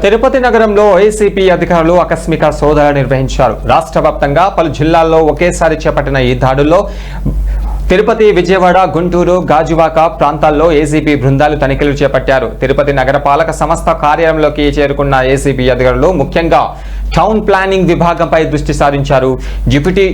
తిరుపతి నగరంలో ఏసీపీ అధికారులు ఆకస్మిక సోదాలు నిర్వహించారు. రాష్ట్ర వ్యాప్తంగా పలు జిల్లాల్లో ఒకేసారి చేపట్టిన ఈ దాడుల్లో తిరుపతి, విజయవాడ, గుంటూరు, గాజువాక ప్రాంతాల్లో ఏసీపీ బృందాలు తనిఖీలు చేపట్టారు. తిరుపతి నగరపాలక సంస్థ కార్యాలయంలోకి చేరుకున్న ఏసీపీ అధికారులు ముఖ్యంగా టౌన్ ప్లానింగ్ విభాగంపై దృష్టి సారించారు. డిప్యూటీ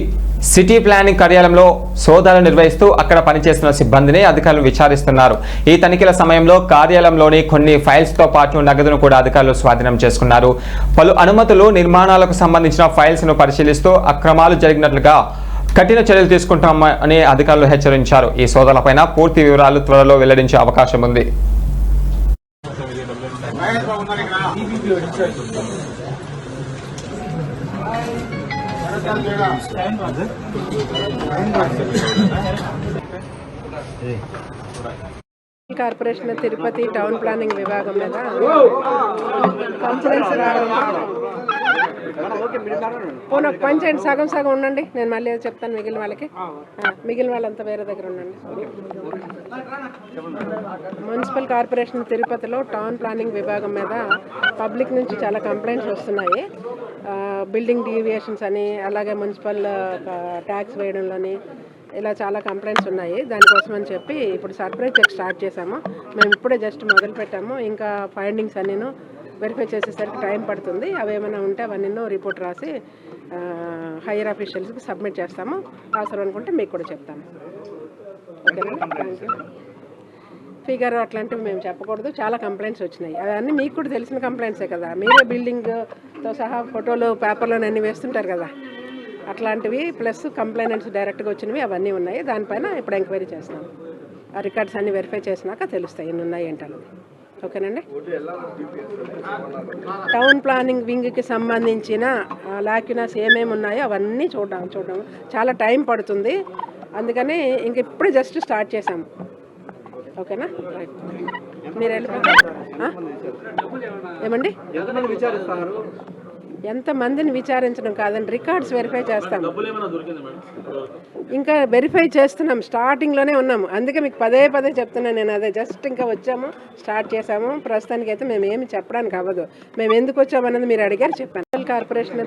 సిటీ ప్లానింగ్ కార్యాలయంలో సోదాలు నిర్వహిస్తూ అక్కడ పనిచేస్తున్న సిబ్బందిని అధికారులు విచారిస్తున్నారు. ఈ తనిఖీల సమయంలో కార్యాలయంలోని కొన్ని ఫైల్స్ తో పాటు నగదును కూడా అధికారులు స్వాధీనం చేసుకున్నారు. పలు అనుమతులు, నిర్మాణాలకు సంబంధించిన ఫైల్స్ ను పరిశీలిస్తూ అక్రమాలు జరిగినట్లుగా కఠిన చర్యలు తీసుకుంటామని అధికారులు హెచ్చరించారు. ఈ సోదాలపైన పూర్తి వివరాలు త్వరలో వెల్లడించే అవకాశం ఉంది. కార్పొరేషన్ తిరుపతి టౌన్ ప్లానింగ్ విభాగం మీద కంప్లైంట్స్ పోనీ ఒక పని చేయండి, సగం సగం ఉండండి, నేను మళ్ళీ చెప్తాను మిగిలిన వాళ్ళకి. మిగిలిన వాళ్ళంతా వేరే దగ్గర ఉండండి. మున్సిపల్ కార్పొరేషన్ తిరుపతిలో టౌన్ ప్లానింగ్ విభాగం మీద పబ్లిక్ నుంచి చాలా కంప్లైంట్స్ వస్తున్నాయి. బిల్డింగ్ డీవియేషన్స్ అని, అలాగే మున్సిపల్ ట్యాక్స్ వేయడంలోని ఇలా చాలా కంప్లైంట్స్ ఉన్నాయి. దానికోసం అని చెప్పి ఇప్పుడు సర్ప్రైజ్ చెక్ స్టార్ట్ చేసాము. మేము ఇప్పుడే జస్ట్ మొదలు పెట్టాము. ఇంకా ఫైండింగ్స్ అన్నీను వెరిఫై చేసేసరికి టైం పడుతుంది. అవి ఏమైనా ఉంటే అవన్నీ రిపోర్ట్ రాసి హైయర్ ఆఫీషియల్స్కి సబ్మిట్ చేస్తాము. అవసరం అనుకుంటే మీకు కూడా చెప్తాము. ఓకేనా? Thank you. ఫిగర్ అట్లాంటివి మేము చెప్పకూడదు. చాలా కంప్లైంట్స్ వచ్చినాయి. అవన్నీ మీకు కూడా తెలిసిన కంప్లైంట్సే కదా. మీరే బిల్డింగ్తో సహా ఫోటోలు పేపర్లో అన్నీ వేస్తుంటారు కదా. అట్లాంటివి ప్లస్ కంప్లైంట్స్ డైరెక్ట్గా వచ్చినవి అవన్నీ ఉన్నాయి. దానిపైన ఇప్పుడు ఎంక్వైరీ చేస్తాం. ఆ రికార్డ్స్ అన్నీ వెరిఫై చేసినాక తెలుస్తాయి ఎన్ని ఉన్నాయి ఏంటన్నది. ఓకేనండి. టౌన్ ప్లానింగ్ వింగ్కి సంబంధించిన లాక్యునస్ ఏమేమి ఉన్నాయో అవన్నీ చూడడం చాలా టైం పడుతుంది. అందుకని ఇంక ఇప్పుడు జస్ట్ స్టార్ట్ చేసాము. ఓకేనా? మీరు వెళ్ళిపోతే ఏమండి, ఎంతమందిని విచారించడం కాదండి, రికార్డ్స్ వెరిఫై చేస్తాం. ఇంకా వెరిఫై చేస్తున్నాం, స్టార్టింగ్లోనే ఉన్నాము. అందుకే మీకు పదే పదే చెప్తున్నాను నేను. అదే జస్ట్ ఇంకా వచ్చాము, స్టార్ట్ చేసాము. ప్రస్తుతానికి అయితే మేము ఏమి చెప్పడానికి అవ్వదు. మేము ఎందుకు వచ్చామన్నది మీరు అడిగారు, చెప్పాను. కార్పొరేషన్